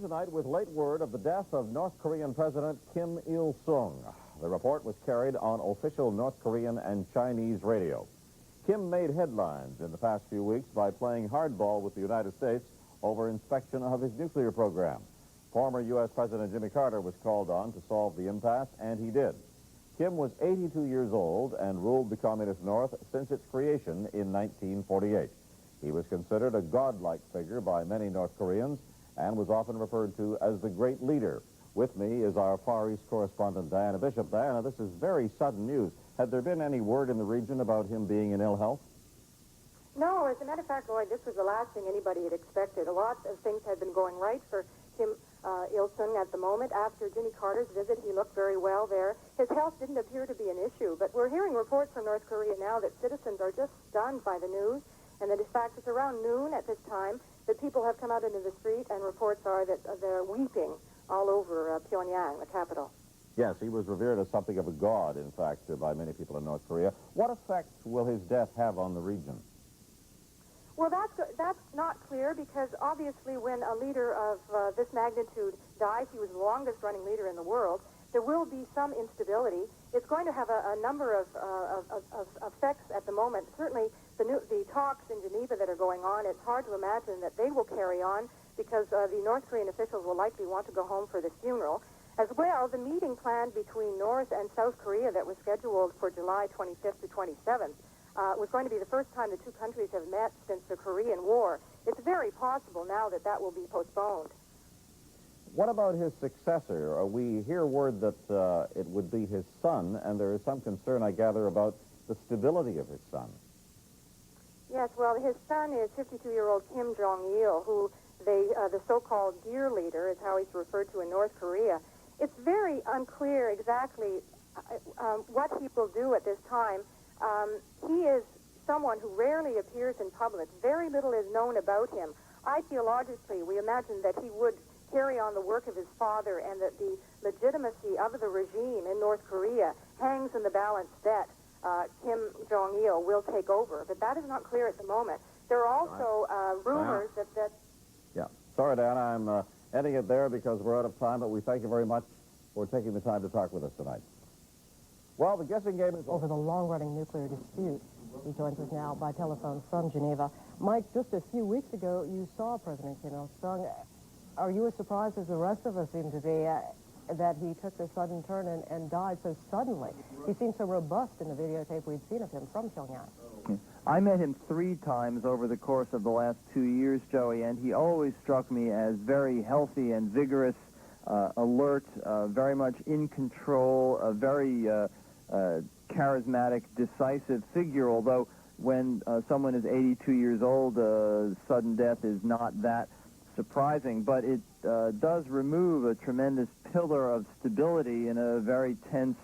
Tonight with late word of the death of North Korean President Kim Il-sung. The report was carried on official North Korean and Chinese radio. Kim made headlines in the past few weeks by playing hardball with the United States over inspection of his nuclear program. Former U.S. President Jimmy Carter was called on to solve the impasse, and he did. Kim was 82 years old and ruled the Communist North since its creation in 1948. He was considered a godlike figure by many North Koreans and was often referred to as the great leader. With me is our Far East correspondent, Diana Bishop. Diana, this is very sudden news. Had there been any word in the region about him being in ill health? No, as a matter of fact, Lloyd, this was the last thing anybody had expected. A lot of things had been going right for Kim Il-sung at the moment. After Jimmy Carter's visit, he looked very well there. His health didn't appear to be an issue, but we're hearing reports from North Korea now that citizens are just stunned by the news, and that in fact it's around noon at this time that people have come out into the street, and reports are that they're weeping all over Pyongyang, the capital. Yes, he was revered as something of a god, in fact, by many people in North Korea. What effect will his death have on the region? Well, that's not clear, because obviously when a leader of this magnitude dies, he was the longest-running leader in the world, there will be some instability. It's going to have a number of effects at the moment. Certainly, the talks in Geneva that are going on, it's hard to imagine that they will carry on, because the North Korean officials will likely want to go home for the funeral. As well, the meeting planned between North and South Korea that was scheduled for July 25th to 27th was going to be the first time the two countries have met since the Korean War. It's very possible now that that will be postponed. What about his successor? We hear word that it would be his son, and there is some concern, I gather, about the stability of his son. Yes, well, his son is 52-year-old Kim Jong-il, who the so-called dear leader is how he's referred to in North Korea. It's very unclear exactly what he will do at this time. He is someone who rarely appears in public. Very little is known about him. Ideologically, we imagine that he would carry on the work of his father, and that the legitimacy of the regime in North Korea hangs in the balance that Kim Jong-il will take over. But that is not clear at the moment. There are also rumors that... Yeah. Sorry, Diana, I'm ending it there because we're out of time, but we thank you very much for taking the time to talk with us tonight. Well, the guessing game is over the long-running nuclear dispute. He joins us now by telephone from Geneva. Mike, just a few weeks ago, you saw President Kim Il-sung. Are you as surprised as the rest of us seem to be that he took this sudden turn and died so suddenly? He seemed so robust in the videotape we'd seen of him from Pyongyang. I met him 3 times over the course of the last 2 years, Joey, and he always struck me as very healthy and vigorous, alert, very much in control, a very charismatic, decisive figure, although when someone is 82 years old, sudden death is not that surprising, but it does remove a tremendous pillar of stability in a very tense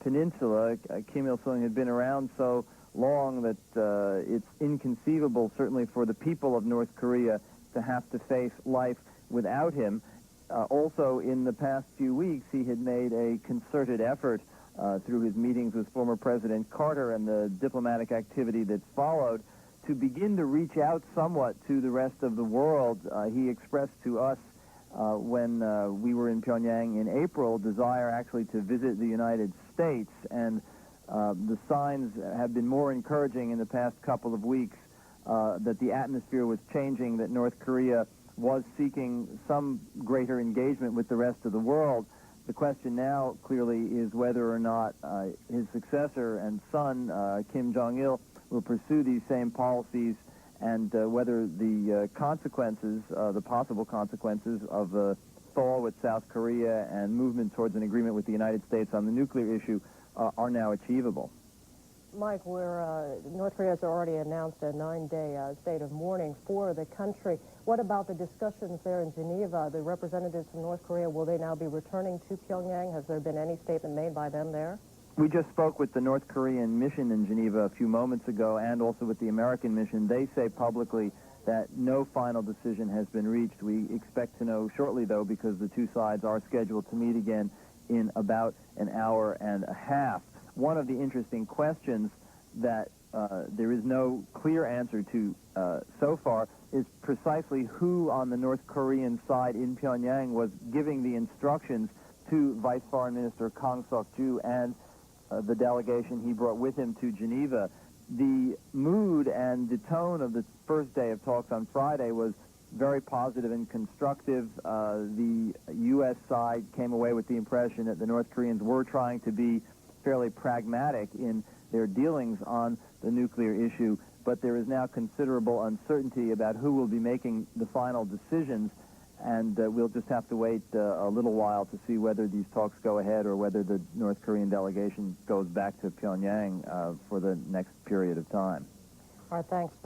peninsula. Kim Il-sung had been around so long that it's inconceivable, certainly for the people of North Korea, to have to face life without him. Also, in the past few weeks, he had made a concerted effort through his meetings with former President Carter and the diplomatic activity that followed to begin to reach out somewhat to the rest of the world. He expressed to us when we were in Pyongyang in April desire actually to visit the United States, and the signs have been more encouraging in the past couple of weeks that the atmosphere was changing, that North Korea was seeking some greater engagement with the rest of the world. The question now, clearly, is whether or not his successor and son, Kim Jong-il, will pursue these same policies, and whether the consequences, the possible consequences of the thaw with South Korea and movement towards an agreement with the United States on the nuclear issue are now achievable. Mike, North Korea has already announced a 9-day state of mourning for the country. What about the discussions there in Geneva? The representatives from North Korea, will they now be returning to Pyongyang? Has there been any statement made by them there? We just spoke with the North Korean mission in Geneva a few moments ago, and also with the American mission. They say publicly that no final decision has been reached. We expect to know shortly, though, because the two sides are scheduled to meet again in about an hour and a half. One of the interesting questions that there is no clear answer to so far is precisely who on the North Korean side in Pyongyang was giving the instructions to Vice Foreign Minister Kang Seok-ju and the delegation he brought with him to Geneva. The mood and the tone of the first day of talks on Friday was very positive and constructive. The U.S. side came away with the impression that the North Koreans were trying to be fairly pragmatic in their dealings on the nuclear issue, but there is now considerable uncertainty about who will be making the final decisions, and we'll just have to wait a little while to see whether these talks go ahead or whether the North Korean delegation goes back to Pyongyang for the next period of time. All right, thanks.